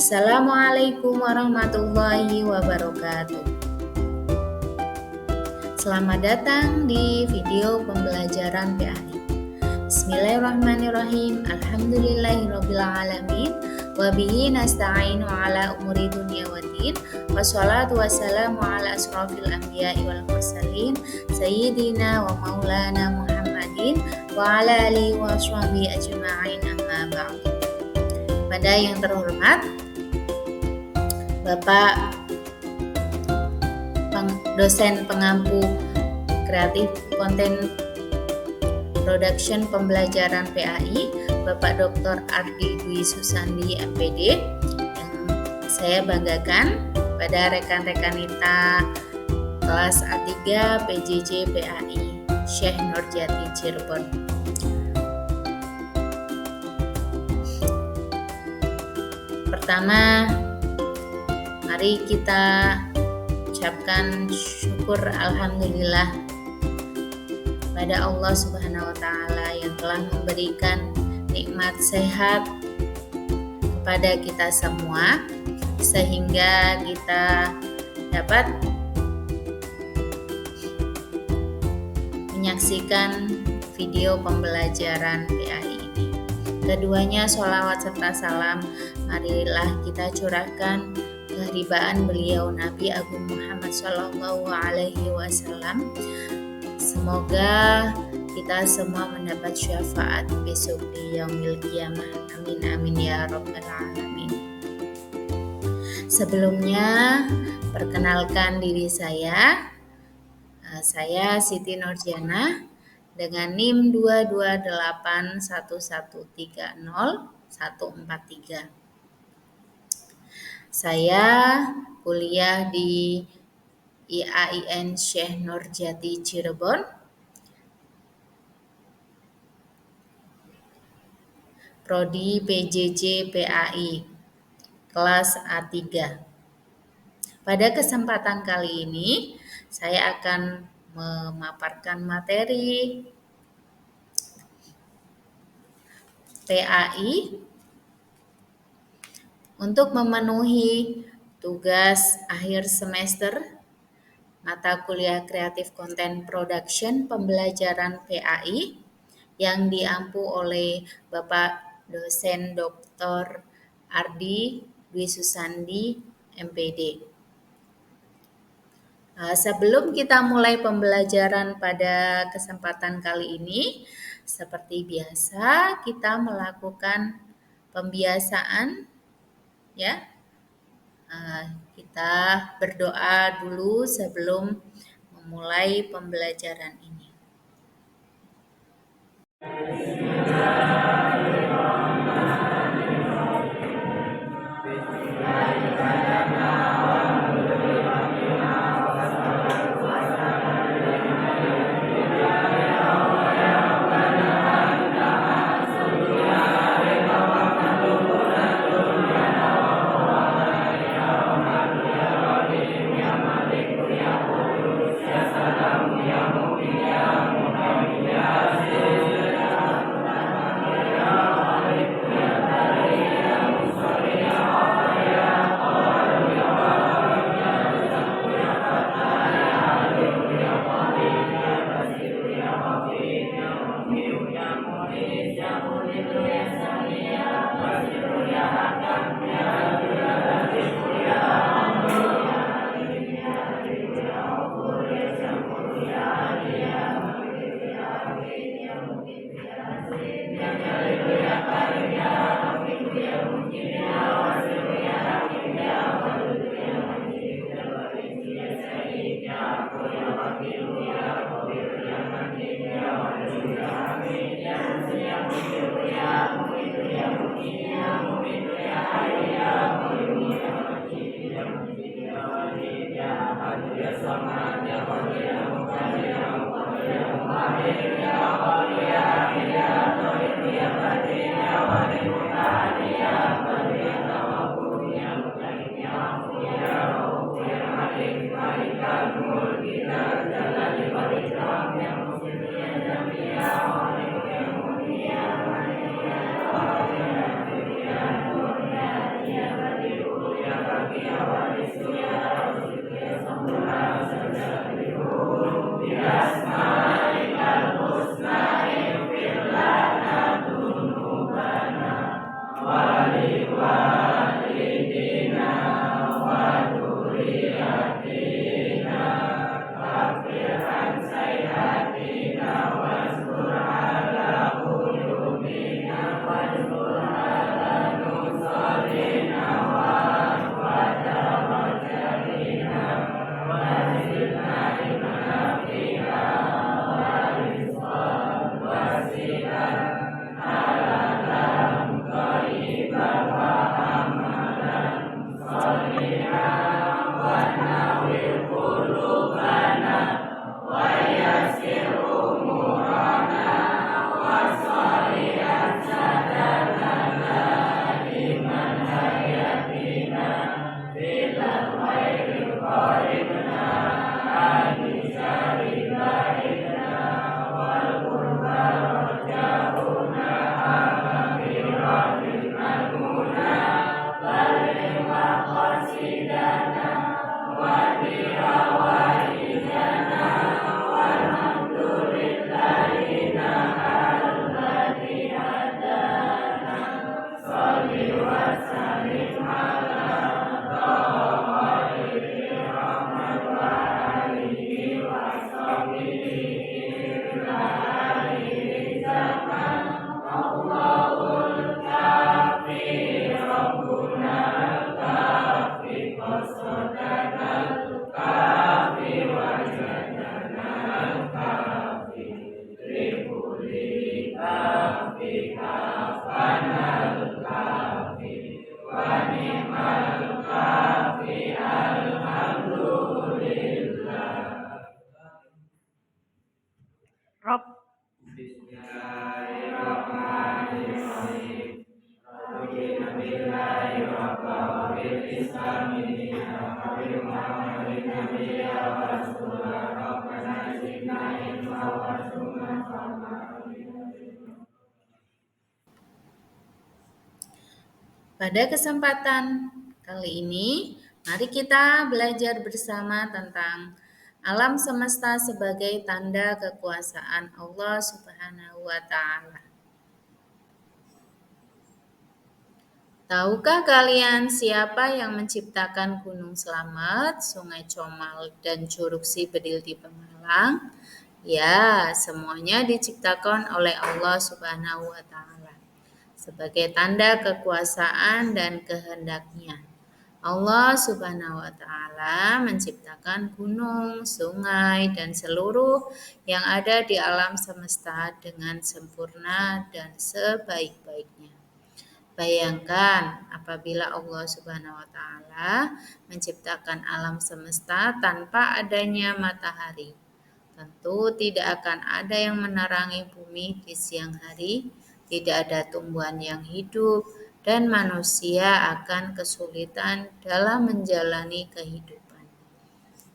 Assalamualaikum warahmatullahi wabarakatuh. Selamat datang di video pembelajaran PAI. Bismillahirrahmanirrahim. Alhamdulillahirrabbilalamin. Wabihi nasta'inu ala umuri dunia waddin. Wassalatu wassalamu ala asrafil anbiya'i wal mursalin. Sayyidina wa maulana Muhammadin wa ala alihi wa sahbihi ajma'in, amma ba'du. Pada yang terhormat Bapak dosen pengampu kreatif konten production pembelajaran PAI, Bapak Dr. Ardi Dwi Susandi MPD, yang saya banggakan pada rekan-rekan kita kelas A3 PJJ PAI Syekh Nurjati Cirebon. Pertama, mari kita ucapkan syukur alhamdulillah pada Allah Subhanahu wa taala yang telah memberikan nikmat sehat kepada kita semua sehingga kita dapat menyaksikan video pembelajaran PAI ini. Keduanya sholawat serta salam marilah kita curahkan keharibaan beliau Nabi Agung Muhammad Sallallahu Alaihi Wasallam. Semoga kita semua mendapat syafaat besok di yaumil qiyamah. Amin amin ya rabbal alamin. Sebelumnya perkenalkan diri saya Siti Nurjana dengan NIM 2281130-143. Saya kuliah di IAIN Syekh Nurjati Cirebon. Prodi PJJ PAI kelas A3. Pada kesempatan kali ini saya akan memaparkan materi PAI untuk memenuhi tugas akhir semester mata kuliah Creative Content Production pembelajaran PAI yang diampu oleh Bapak dosen Dr. Ardi Dwi Susandi MPD. Sebelum kita mulai pembelajaran pada kesempatan kali ini, seperti biasa kita melakukan pembiasaan, ya. Kita berdoa dulu sebelum memulai pembelajaran ini. Pada kesempatan kali ini, mari kita belajar bersama tentang alam semesta sebagai tanda kekuasaan Allah Subhanahu wa Ta'ala. Tahukah kalian siapa yang menciptakan Gunung Slamet, Sungai Comal, dan Curug Sibedil di Pemalang? Ya, semuanya diciptakan oleh Allah Subhanahu wa Ta'ala sebagai tanda kekuasaan dan kehendaknya. Allah Subhanahu wa Ta'ala menciptakan gunung, sungai, dan seluruh yang ada di alam semesta dengan sempurna dan sebaik-baiknya. Bayangkan apabila Allah Subhanahu wa Ta'ala menciptakan alam semesta tanpa adanya matahari. Tentu tidak akan ada yang menerangi bumi di siang hari, tidak ada tumbuhan yang hidup, dan manusia akan kesulitan dalam menjalani kehidupan.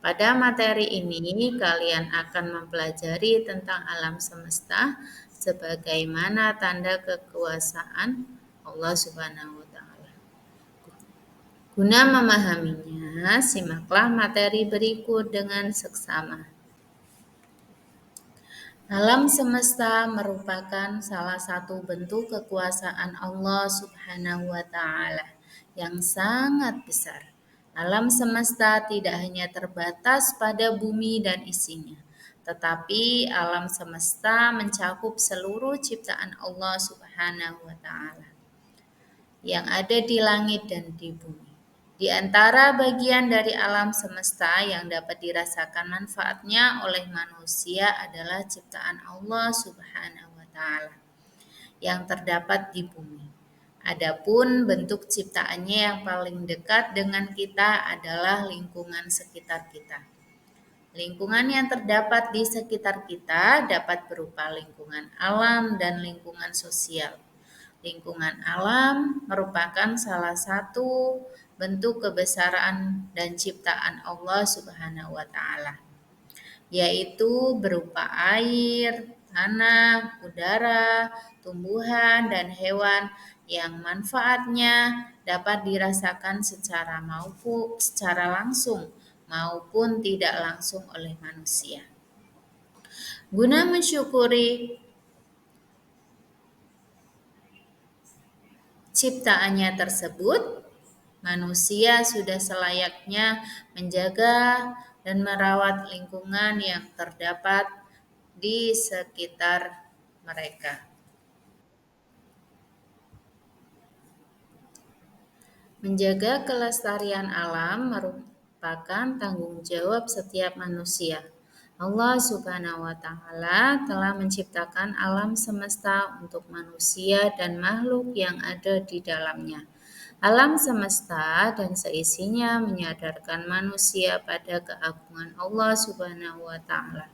Pada materi ini, kalian akan mempelajari tentang alam semesta sebagaimana tanda kekuasaan Allah Subhanahu wa Ta'ala. Guna memahaminya, simaklah materi berikut dengan seksama. Alam semesta merupakan salah satu bentuk kekuasaan Allah Subhanahu wa Ta'ala yang sangat besar. Alam semesta tidak hanya terbatas pada bumi dan isinya, tetapi alam semesta mencakup seluruh ciptaan Allah Subhanahu wa Ta'ala yang ada di langit dan di bumi. Di antara bagian dari alam semesta yang dapat dirasakan manfaatnya oleh manusia adalah ciptaan Allah Subhanahu wa Ta'ala yang terdapat di bumi. Adapun bentuk ciptaannya yang paling dekat dengan kita adalah lingkungan sekitar kita. Lingkungan yang terdapat di sekitar kita dapat berupa lingkungan alam dan lingkungan sosial. Lingkungan alam merupakan salah satu bentuk kebesaran dan ciptaan Allah Subhanahu wa Ta'ala, yaitu berupa air, tanah, udara, tumbuhan, dan hewan yang manfaatnya dapat dirasakan secara langsung maupun tidak langsung oleh manusia. Guna mensyukuri ciptaannya tersebut, manusia sudah selayaknya menjaga dan merawat lingkungan yang terdapat di sekitar mereka. Menjaga kelestarian alam merupakan tanggung jawab setiap manusia. Allah Subhanahu wa Ta'ala telah menciptakan alam semesta untuk manusia dan makhluk yang ada di dalamnya. Alam semesta dan seisinya menyadarkan manusia pada keagungan Allah Subhanahu wa Ta'ala.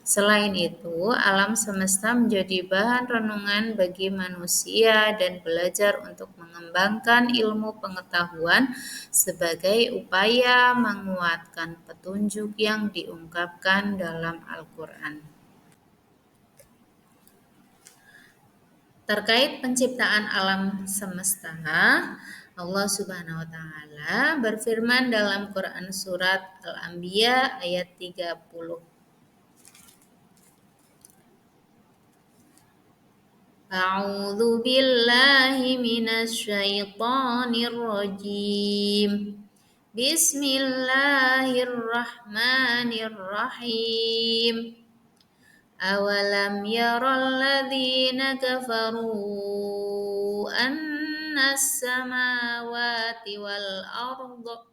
Selain itu, alam semesta menjadi bahan renungan bagi manusia dan belajar untuk mengembangkan ilmu pengetahuan sebagai upaya menguatkan petunjuk yang diungkapkan dalam Al-Quran. Terkait penciptaan alam semesta, Allah Subhanahu wa Ta'ala berfirman dalam Quran surat Al-Anbiya ayat 30. A'udzu billahi minasy syaithanir rajim. Bismillahirrahmanirrahim. Awalam yaral ladzina kafaru annas samawati wal arda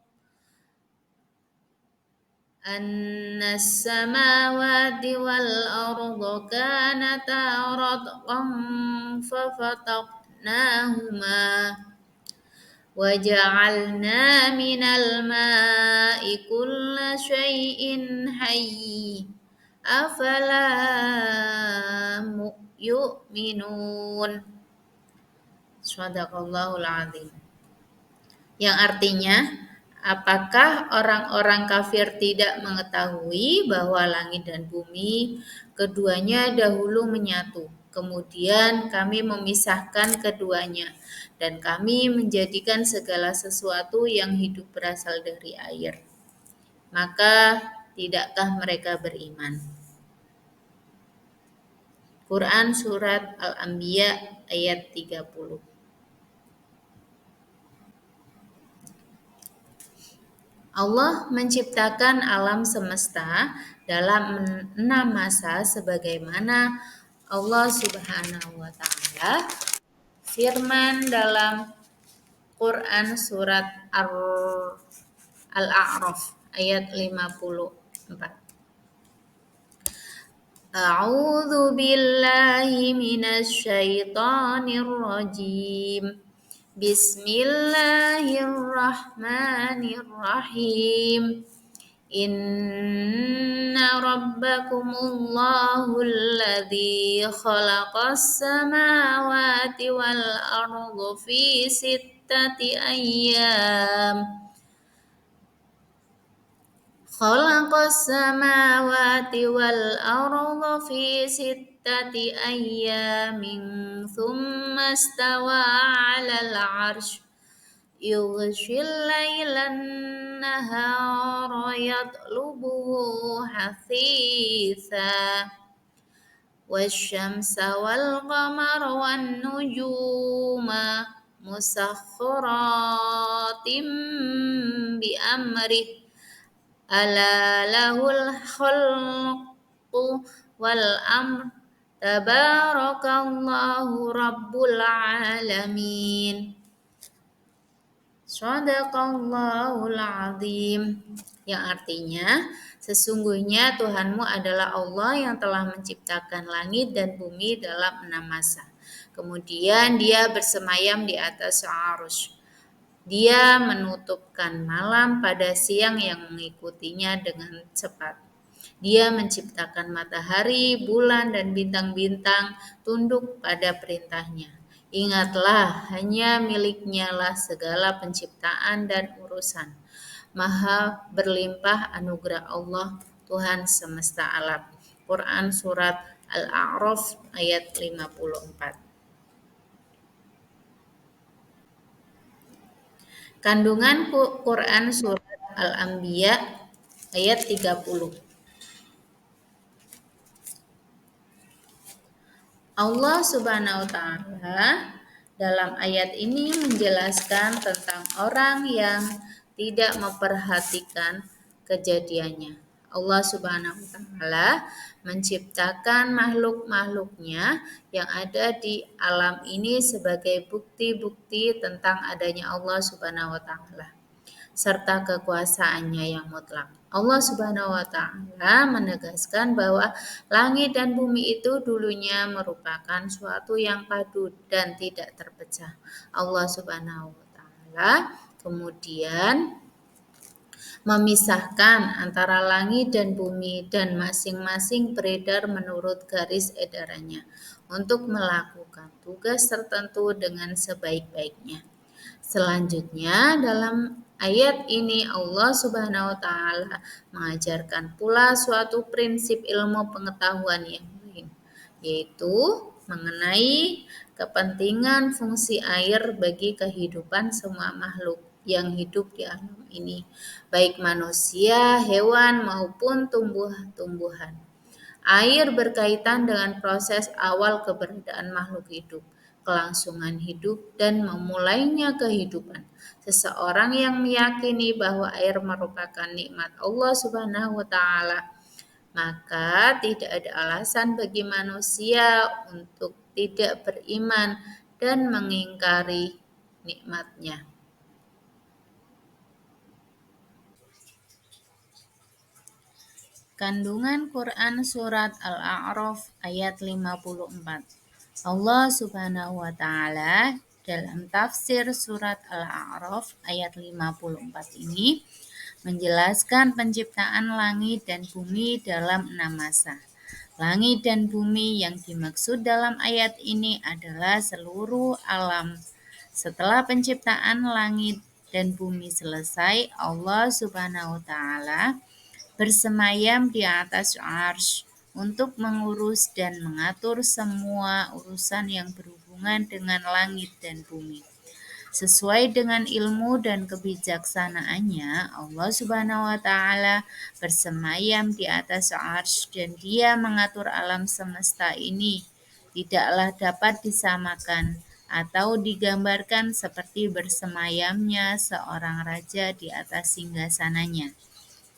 أن السماوات والأرض كانتا رتقا ففتقناهما وجعلنا من الماء كل شيء حي أفلا يؤمنون. Shadaqallahul azim. yang artinya, apakah orang-orang kafir tidak mengetahui bahwa langit dan bumi keduanya dahulu menyatu, kemudian kami memisahkan keduanya, dan kami menjadikan segala sesuatu yang hidup berasal dari air. Maka tidakkah mereka beriman? Quran Surat Al-Anbiya ayat 30. Allah menciptakan alam semesta dalam 6 masa sebagaimana Allah Subhanahu wa taala firman dalam Quran surat Al-A'raf ayat 54. A'udzu billahi minasy syaithanir rajim. Bismillahirrahmanirrahim. Inna rabbakumullahu alladzi khalaqas samawati wal arda fi sittati ayyam. Khalaqas samawati wal arda fi sittati ayyamin thumma istawa 'alal 'arsy yughshil lailan nahara yatlubuhu hasitha wasyamsa wal qamara wan nujuma musakhkharatin bi amrih ala lahul khalqu wal amr tabarakallahu rabbul alamin. Shadaqallahul azim, yang artinya sesungguhnya Tuhanmu adalah Allah yang telah menciptakan langit dan bumi dalam 6 masa. Kemudian dia bersemayam di atas arusy. Dia menutupkan malam pada siang yang mengikutinya dengan cepat. Dia menciptakan matahari, bulan, dan bintang-bintang tunduk pada perintahnya. Ingatlah, hanya miliknya lah segala penciptaan dan urusan. Maha berlimpah anugerah Allah, Tuhan semesta alam. Quran Surat Al-A'raf ayat 54. Kandungan Quran Surat Al-Anbiya ayat 30. Allah Subhanahu wa taala dalam ayat ini menjelaskan tentang orang yang tidak memperhatikan kejadiannya. Allah Subhanahu wa taala menciptakan makhluk-makhluknya yang ada di alam ini sebagai bukti-bukti tentang adanya Allah Subhanahu wa taala serta kekuasaannya yang mutlak. Allah Subhanahu wa taala menegaskan bahwa langit dan bumi itu dulunya merupakan suatu yang padu dan tidak terpecah. Allah Subhanahu wa taala kemudian memisahkan antara langit dan bumi dan masing-masing beredar menurut garis edarannya untuk melakukan tugas tertentu dengan sebaik-baiknya. Selanjutnya dalam ayat ini Allah Subhanahu wa taala mengajarkan pula suatu prinsip ilmu pengetahuan yang lain, yaitu mengenai kepentingan fungsi air bagi kehidupan semua makhluk yang hidup di alam ini, baik manusia, hewan maupun tumbuh-tumbuhan. Air berkaitan dengan proses awal keberadaan makhluk hidup, kelangsungan hidup, dan memulainya kehidupan. Seseorang yang meyakini bahwa air merupakan nikmat Allah Subhanahu wa taala, maka tidak ada alasan bagi manusia untuk tidak beriman dan mengingkari nikmatnya. Kandungan Quran Surat Al-A'raf ayat 54. Allah Subhanahu wa taala dalam tafsir surat Al-A'raf ayat 54 ini menjelaskan penciptaan langit dan bumi dalam 6 masa. Langit dan bumi yang dimaksud dalam ayat ini adalah seluruh alam. Setelah penciptaan langit dan bumi selesai, Allah Subhanahu wa Ta'ala bersemayam di atas arsy untuk mengurus dan mengatur semua urusan yang berhubungan dengan langit dan bumi. Sesuai dengan ilmu dan kebijaksanaannya, Allah Subhanahu wa Ta'ala bersemayam di atas arsy dan Dia mengatur alam semesta ini. Tidaklah dapat disamakan atau digambarkan seperti bersemayamnya seorang raja di atas singgasananya.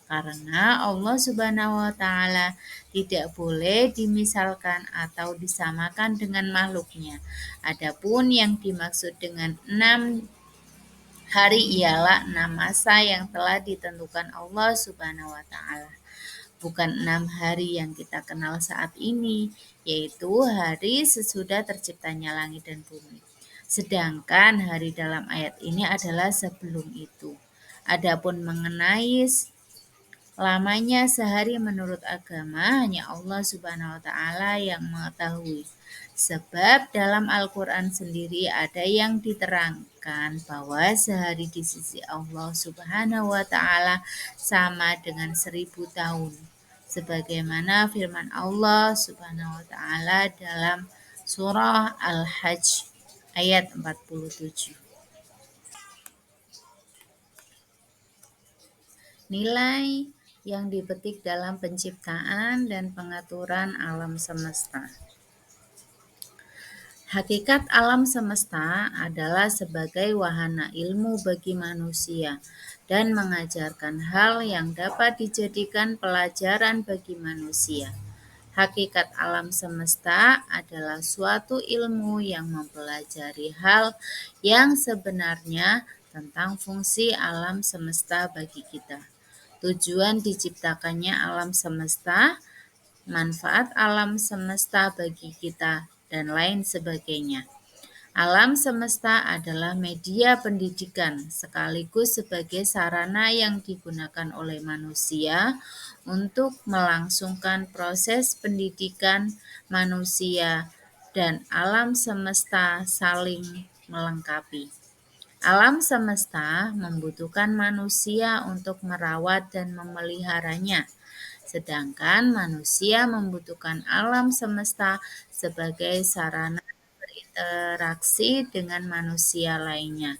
Karena Allah Subhanahu wa Ta'ala tidak boleh dimisalkan atau disamakan dengan makhluknya. Adapun yang dimaksud dengan 6 hari ialah 6 masa yang telah ditentukan Allah Subhanahu wa Ta'ala. Bukan 6 hari yang kita kenal saat ini, yaitu hari sesudah terciptanya langit dan bumi. Sedangkan hari dalam ayat ini adalah sebelum itu. Adapun mengenai lamanya sehari menurut agama hanya Allah Subhanahu wa Ta'ala yang mengetahui. Sebab dalam Al-Quran sendiri ada yang diterangkan bahwa sehari di sisi Allah Subhanahu wa Ta'ala sama dengan 1000 tahun. Sebagaimana firman Allah Subhanahu wa Ta'ala dalam surah Al-Hajj ayat 47. Nilai yang dipetik dalam penciptaan dan pengaturan alam semesta. Hakikat alam semesta adalah sebagai wahana ilmu bagi manusia dan mengajarkan hal yang dapat dijadikan pelajaran bagi manusia. Hakikat alam semesta adalah suatu ilmu yang mempelajari hal yang sebenarnya tentang fungsi alam semesta bagi kita. Tujuan diciptakannya alam semesta, manfaat alam semesta bagi kita, dan lain sebagainya. Alam semesta adalah media pendidikan sekaligus sebagai sarana yang digunakan oleh manusia untuk melangsungkan proses pendidikan manusia, dan alam semesta saling melengkapi. Alam semesta membutuhkan manusia untuk merawat dan memeliharanya, sedangkan manusia membutuhkan alam semesta sebagai sarana berinteraksi dengan manusia lainnya.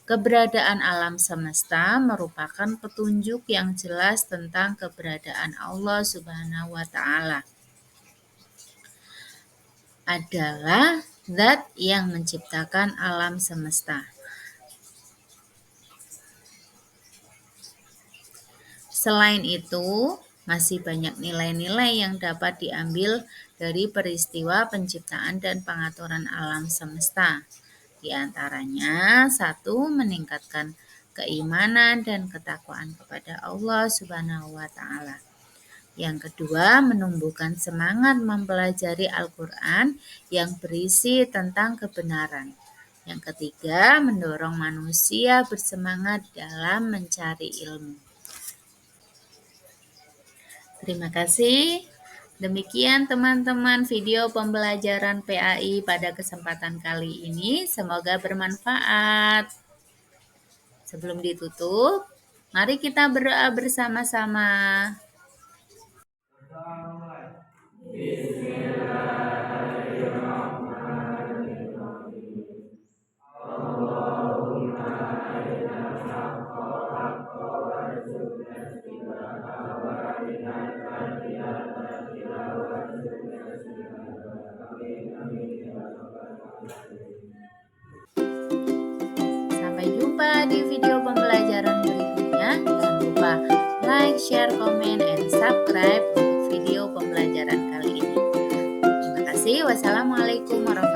Keberadaan alam semesta merupakan petunjuk yang jelas tentang keberadaan Allah Subhanahu wa Ta'ala. Adalah zat yang menciptakan alam semesta. Selain itu, masih banyak nilai-nilai yang dapat diambil dari peristiwa penciptaan dan pengaturan alam semesta. Di antaranya, 1. Meningkatkan keimanan dan ketakwaan kepada Allah Subhanahu wa Ta'ala. Yang kedua, menumbuhkan semangat mempelajari Al-Quran yang berisi tentang kebenaran. Yang ketiga, mendorong manusia bersemangat dalam mencari ilmu. Terima kasih. Demikian teman-teman video pembelajaran PAI pada kesempatan kali ini. Semoga bermanfaat. Sebelum ditutup, mari kita berdoa bersama-sama. Sampai jumpa di video pembelajaran berikutnya. Jangan lupa like, share, komen, and subscribe untuk video pembelajaran kali ini. Terima kasih. Wassalamualaikum warahmatullahi wabarakatuh.